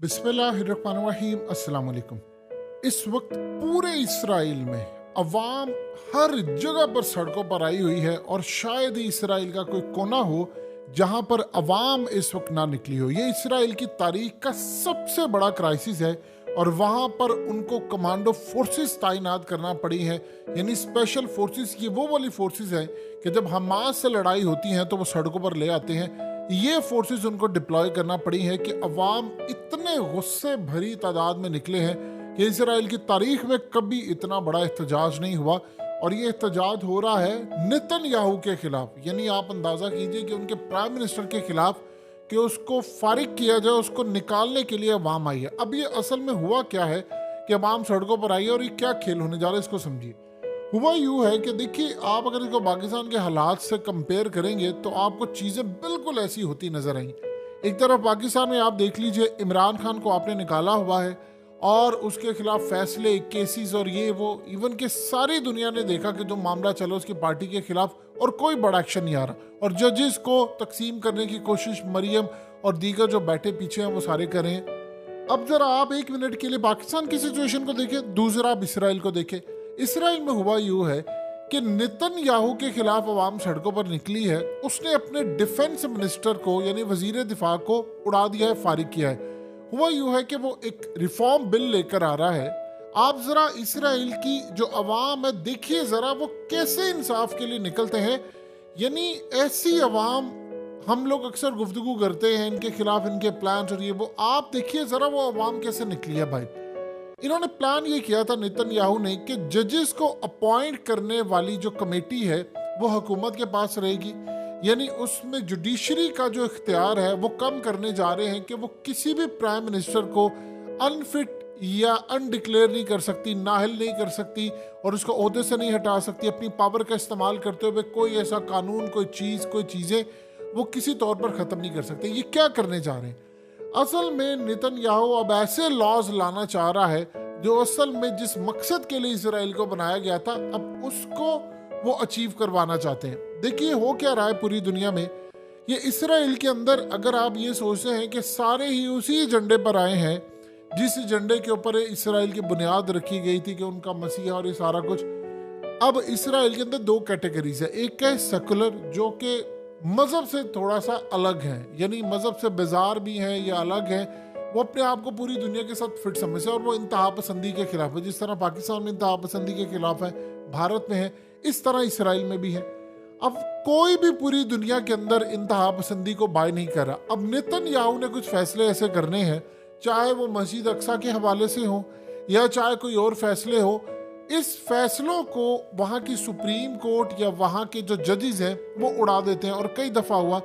बिस्मिल्लाहिर्रहमानिर्रहीम अस्सलाम वालेकुम। इस वक्त पूरे इसराइल में अवाम हर जगह पर सड़कों पर आई हुई है और शायद ही इसराइल का कोई कोना हो जहां पर अवाम इस वक्त ना निकली हो। ये इसराइल की तारीख का सबसे बड़ा क्राइसिस है और वहां पर उनको कमांडो फोर्सेस तैनात करना पड़ी है, यानी स्पेशल फोर्सेस। ये वो वाली फोर्सेस हैं कि जब हमास से लड़ाई होती है तो वो सड़कों पर ले आते हैं। ये फोर्सेस उनको डिप्लॉय करना पड़ी है कि अवाम इतने गुस्से भरी तादाद में निकले हैं कि इसराइल की तारीख में कभी इतना बड़ा एहतजाज नहीं हुआ। और ये एहतजाज हो रहा है नेतन्याहू के खिलाफ, यानी आप अंदाजा कीजिए कि उनके प्राइम मिनिस्टर के खिलाफ, कि उसको फारिग किया जाए, उसको निकालने के लिए अवाम आई है। अब ये असल में हुआ क्या है कि अवाम सड़कों पर आई है और ये क्या खेल होने जा रहा है इसको समझिए। हुआ यूं है कि देखिए, आप अगर इसको पाकिस्तान के हालात से कंपेयर करेंगे तो आपको चीज़ें बिल्कुल ऐसी होती नजर आई। एक तरफ पाकिस्तान में आप देख लीजिए, इमरान खान को आपने निकाला हुआ है और उसके खिलाफ फैसले, केसेस और ये वो, इवन के सारी दुनिया ने देखा कि जो मामला चला उसकी पार्टी के खिलाफ और कोई बड़ा एक्शन नहीं आ रहा। और जजेस को तकसीम करने की कोशिश मरियम और दीगर जो बैठे पीछे हैं वो सारे कर रहे हैं। अब जरा आप एक मिनट के लिए पाकिस्तान की सिचुएशन को देखें, दूसरा आप इसराइल को देखें। इसराइल में हुआ यूं है कि नेतन्याहू के खिलाफ अवाम सड़कों पर निकली है। उसने अपने डिफेंस मिनिस्टर को, यानी वजीर दिफा को उड़ा दिया है, फारिग किया है। हुआ यूं है कि वो एक रिफॉर्म बिल लेकर आ रहा है। आप जरा इसराइल की जो अवाम है देखिए जरा, वो कैसे इंसाफ के लिए निकलते हैं। यानी ऐसी अवाम, हम लोग अक्सर गुफ्तगू करते हैं इनके खिलाफ, इनके प्लान और ये वो, आप देखिए जरा वो अवाम कैसे निकली है भाई। इन्होंने प्लान ये किया था नेतन्याहू ने कि जजेस को अपॉइंट करने वाली जो कमेटी है वो हुकूमत के पास रहेगी, यानी उसमें जुडिशरी का जो इख्तियार है वो कम करने जा रहे हैं कि वो किसी भी प्राइम मिनिस्टर को अनफिट या अनडिक्लेयर नहीं कर सकती, नाअहल नहीं कर सकती और उसको ओहदे से नहीं हटा सकती। अपनी पावर का इस्तेमाल करते हुए कोई ऐसा कानून, कोई चीज़ें वो किसी तौर पर ख़त्म नहीं कर सकते। ये क्या करने जा रहे हैं? असल में नेतन्याहू अब ऐसे लॉज लाना चाह रहा है जो असल में जिस मकसद के लिए इसराइल को बनाया गया था, अब उसको वो अचीव करवाना चाहते हैं। देखिए हो क्या रहा है पूरी दुनिया में। ये इसराइल के अंदर अगर आप ये सोचते हैं कि सारे ही उसी एजेंडे पर आए हैं जिस एजेंडे के ऊपर इसराइल की बुनियाद रखी गई थी कि उनका मसीहा और ये सारा कुछ। अब इसराइल के अंदर दो कैटेगरीज है। एक है सेकुलर, जो कि मज़हब से थोड़ा सा अलग है, यानी मज़हब से बेजार भी हैं या अलग है। वो अपने आप को पूरी दुनिया के साथ फिट समझते हैं और वो इंतहा पसंदी के खिलाफ है। जिस तरह पाकिस्तान में इंतहा पसंदी के खिलाफ है, भारत में है, इस तरह इसराइल में भी है। अब कोई भी पूरी दुनिया के अंदर इंतहा पसंदी को बाय नहीं कर रहा। अब नेतन्याहू ने कुछ फैसले ऐसे करने हैं, चाहे वो मस्जिद अक्सा के हवाले से हो या चाहे कोई और फैसले हो, इस फैसलों को वहाँ की सुप्रीम कोर्ट या वहाँ के जो जजेस हैं वो उड़ा देते हैं। और कई दफ़ा हुआ।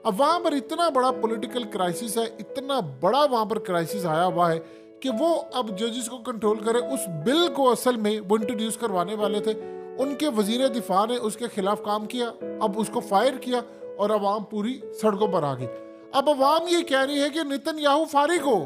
अब वहाँ पर इतना बड़ा पॉलिटिकल क्राइसिस है, इतना बड़ा वहाँ पर क्राइसिस आया हुआ है कि वो अब जजेस को कंट्रोल करे। उस बिल को असल में वो इंट्रोड्यूस करवाने वाले थे, उनके वजीर दिफा ने उसके खिलाफ काम किया, अब उसको फायर किया और अवाम पूरी सड़कों पर आ गई। अब अवाम ये कह रही है कि नेतन्याहू फारिग हो,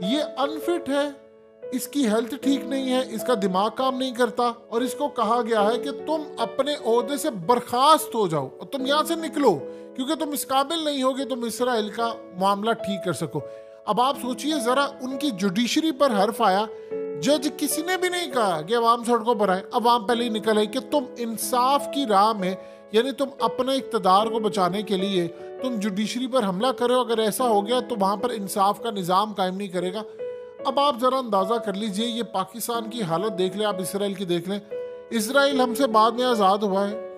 ये अनफिट है, इसकी हेल्थ ठीक नहीं है, इसका दिमाग काम नहीं करता और इसको कहा गया है कि तुम अपने ओहदे से बर्खास्त हो जाओ और तुम यहाँ से निकलो, क्योंकि तुम इस काबिल नहीं होगे तुम इसराइल का मामला ठीक कर सको। अब आप सोचिए जरा, उनकी जुडिशरी पर हर्फ आया। जज किसी ने भी नहीं कहा कि अवाम सड़कों पर आए, अवाम पहले ही निकल आई कि तुम इंसाफ की राह में, यानी तुम अपने इक़्तिदार को बचाने के लिए तुम जुडिशरी पर हमला करो। अगर ऐसा हो गया तो वहाँ पर इंसाफ का निज़ाम कायम नहीं करेगा। अब आप जरा अंदाजा कर लीजिए, ये पाकिस्तान की हालत देख लें, आप इसराइल की देख लें। इसराइल हमसे बाद में आज़ाद हुआ है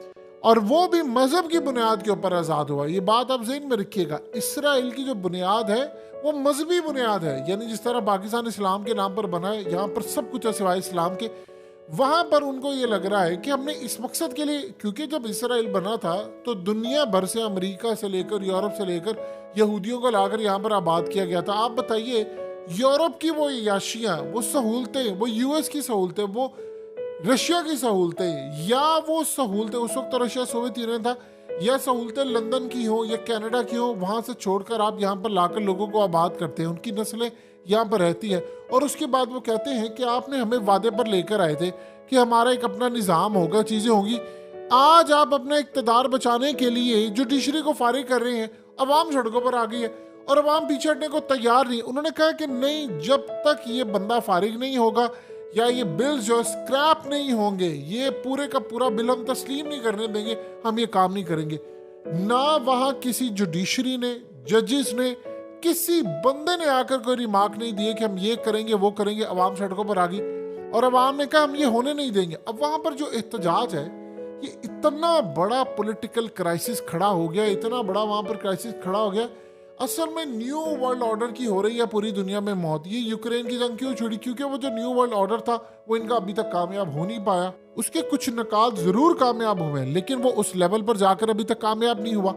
और वो भी मजहब की बुनियाद के ऊपर आज़ाद हुआ है। ये बात आप ज़हन में रखिएगा, इसराइल की जो बुनियाद है वो मजहबी बुनियाद है। यानी जिस तरह पाकिस्तान इस्लाम के नाम पर बना है, यहाँ पर सब कुछ है सिवाय इस्लाम के। वहाँ पर उनको ये लग रहा है कि हमने इस मकसद के लिए, क्योंकि जब इसराइल बना था तो दुनिया भर से, अमेरिका से लेकर यूरोप से लेकर यहूदियों को लाकर यहाँ पर आबाद किया गया था। आप बताइए, यूरोप की वो याशियाँ, वो सहूलतें, वो यूएस की सहूलतें, वो रशिया की सहूलतें, या वो सहूलतें, उस वक्त तो रशिया सोवियत यूनियन था, या सहूलतें लंदन की हो या कनाडा की हो, वहाँ से छोड़कर आप यहाँ पर लाकर लोगों को आबाद करते हैं, उनकी नस्लें यहाँ पर रहती है। और उसके बाद वो कहते हैं कि आपने हमें वादे पर लेकर आए थे कि हमारा एक अपना निज़ाम होगा, चीज़ें होंगी। आज आप अपना इक़्तिदार बचाने के लिए जुडिशरी को फारिग कर रहे हैं, अवाम सड़कों पर आ गई है और अवाम पीछे हटने को तैयार नहीं। उन्होंने कहा कि नहीं, जब तक ये बंदा फारिग नहीं होगा या ये बिल जो स्क्रैप नहीं होंगे, ये पूरे का पूरा बिल हम तस्लीम नहीं करने देंगे, हम ये काम नहीं करेंगे। ना वहां किसी जुडिशरी ने, जजेस ने, किसी बंदे ने आकर कोई रिमार्क नहीं दिए कि हम ये करेंगे वो करेंगे। अवाम सड़कों पर आ गई और अवाम ने कहा हम ये होने नहीं देंगे। अब वहां पर जो एहतजाज है, ये इतना बड़ा पॉलिटिकल क्राइसिस खड़ा हो गया, इतना बड़ा वहां पर क्राइसिस खड़ा हो गया। असल में न्यू वर्ल्ड ऑर्डर की हो रही है पूरी दुनिया में मौत। ये यूक्रेन की जंग क्यों छुड़ी? क्योंकि वो जो न्यू वर्ल्ड ऑर्डर था वो इनका अभी तक कामयाब हो नहीं पाया। उसके कुछ नकात जरूर कामयाब हुए लेकिन वो उस लेवल पर जाकर अभी तक कामयाब नहीं हुआ।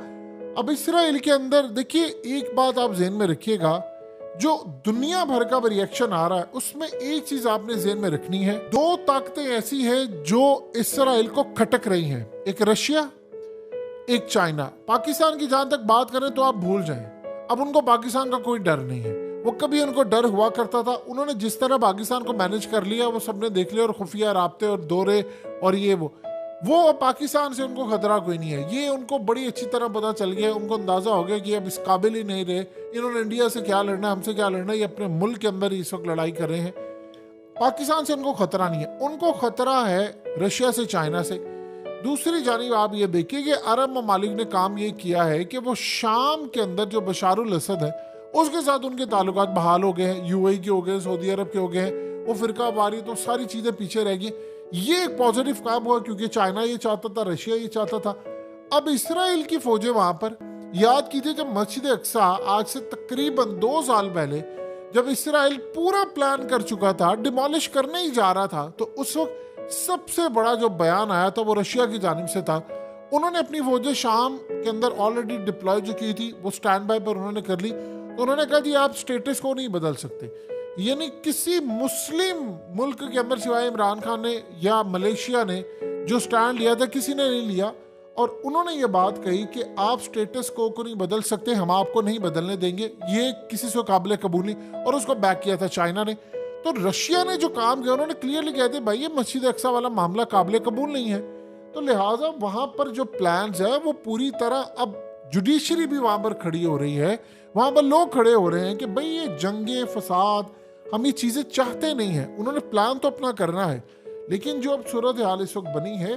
अब इसराइल के अंदर देखिए, एक बात आप ज़हन में रखिएगा, जो दुनिया भर का रिएक्शन आ रहा है उसमें एक चीज आपने ज़हन में रखनी है। दो ताकतें ऐसी हैं जो इसराइल को खटक रही हैं, एक रशिया, एक चाइना। पाकिस्तान की जहां तक बात करें तो आप भूल जाएं, अब उनको पाकिस्तान का कोई डर नहीं है। वो कभी उनको डर हुआ करता था, उन्होंने जिस तरह पाकिस्तान को मैनेज कर लिया वो सबने देख लिया, और खुफिया राब्ते और दौरे और ये वो पाकिस्तान से उनको खतरा कोई नहीं है। ये उनको बड़ी अच्छी तरह पता चल गया, उनको अंदाजा हो गया कि अब इस काबिल ही नहीं रहे, इन्होंने इंडिया से क्या लड़ना, हमसे क्या लड़ना, ये अपने मुल्क के अंदर इस वक्त लड़ाई कर रहे हैं। पाकिस्तान से उनको खतरा नहीं है, उनको खतरा है रशिया से, चाइना से। दूसरी जानिब आप ये देखिए कि अरब ममालिक ने काम ये किया है कि वो शाम के अंदर जो बशारुल असद है उसके साथ उनके ताल्लुकात बहाल हो गए हैं, यूएई के हो गए, सऊदी अरब के हो गए हैं, वो फिरका वारी तो सारी चीज़ें पीछे रह गई। ये एक पॉजिटिव काम हुआ क्योंकि चाइना ये चाहता था, रशिया ये चाहता था। अब इसराइल की फौजें वहां पर, याद कीजिए जब मस्जिद अक्सा आज से तकरीबन 2 साल पहले जब इसराइल पूरा प्लान कर चुका था, डिमोलिश करने ही जा रहा था, तो उस वक्त सबसे बड़ा जो बयान आया था वो रशिया की जानिब से था। उन्होंने अपनी फौजें शाम के अंदर ऑलरेडी डिप्लॉय जो की थी वो स्टैंड बाय पर उन्होंने कर ली। तो उन्होंने कहा जी आप स्टेटस को नहीं बदल सकते, यानी किसी मुस्लिम मुल्क के अंदर सिवाय इमरान खान ने या मलेशिया ने जो स्टैंड लिया था किसी ने नहीं लिया। और उन्होंने ये बात कही कि आप स्टेटस को नहीं बदल सकते, हम आपको नहीं बदलने देंगे, ये किसी से काबिल कबूल नहीं। और उसको बैक किया था चाइना ने। तो रशिया ने जो काम किया उन्होंने क्लियरली कह दिया भाई ये मस्जिद अक्सा वाला मामला काबिल कबूल नहीं है। तो लिहाजा वहां पर जो प्लान्स है वो पूरी तरह, अब जुडिशरी भी वहां पर खड़ी हो रही है, वहां पर लोग खड़े हो रहे हैं कि भाई ये जंगे फसाद हम ये चीजें चाहते नहीं है। उन्होंने प्लान तो अपना करना है, लेकिन जो अब सूरत हाल इस वक्त बनी है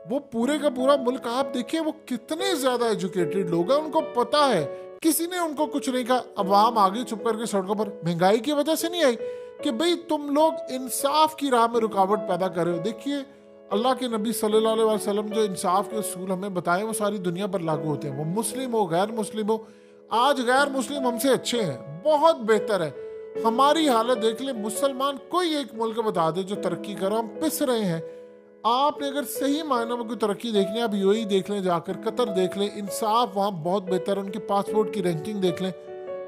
वो पूरे का पूरा मुल्क आप देखिए वो कितने ज्यादा एजुकेटेड लोग हैं, उनको पता है, किसी ने उनको कुछ नहीं कहा। अवाम आगे चुप करके सड़कों पर महंगाई की वजह से नहीं आई कि भाई तुम लोग इंसाफ की राह में रुकावट पैदा कर रहे हो। देखिए अल्लाह के नबी सल्लल्लाहु अलैहि वसल्लम जो इंसाफ के उसूल हमें बताए वो सारी दुनिया पर लागू होते हैं, वो मुस्लिम हो गैर मुस्लिम हो। आज गैर मुस्लिम हमसे अच्छे हैं, बहुत बेहतर है। हमारी हालत देख ले, मुसलमान कोई एक मुल्क बता दे जो तरक्की कर रहा, हम पिस रहे हैं। आपने अगर सही मायनों में कोई तरक्की देखनी है, आप यूएई देख लें, जाकर कतर देख लें, इंसाफ वहाँ बहुत बेहतर है, उनके पासपोर्ट की रैंकिंग देख लें।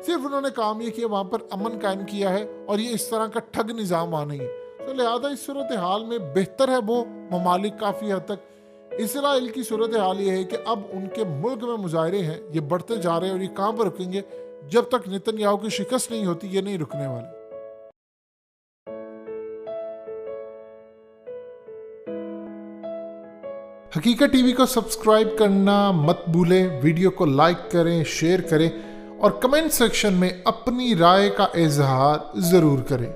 सिर्फ उन्होंने काम ये किया, वहाँ पर अमन कायम किया है और ये इस तरह का ठग निज़ाम वहाँ नहीं है। तो लिहाजा इस सूरत हाल में बेहतर है वो ममालिक काफ़ी हद तक। इसराइल की सूरत हाल ये है कि अब उनके मुल्क में मुजाहरे हैं, ये बढ़ते जा रहे हैं और ये कहाँ पर रुकेंगे? जब तक नेतन्याहू की शिकस्त नहीं होती ये नहीं रुकने वाले। हकीकत टीवी को सब्सक्राइब करना मत भूलें, वीडियो को लाइक करें, शेयर करें और कमेंट सेक्शन में अपनी राय का इजहार ज़रूर करें।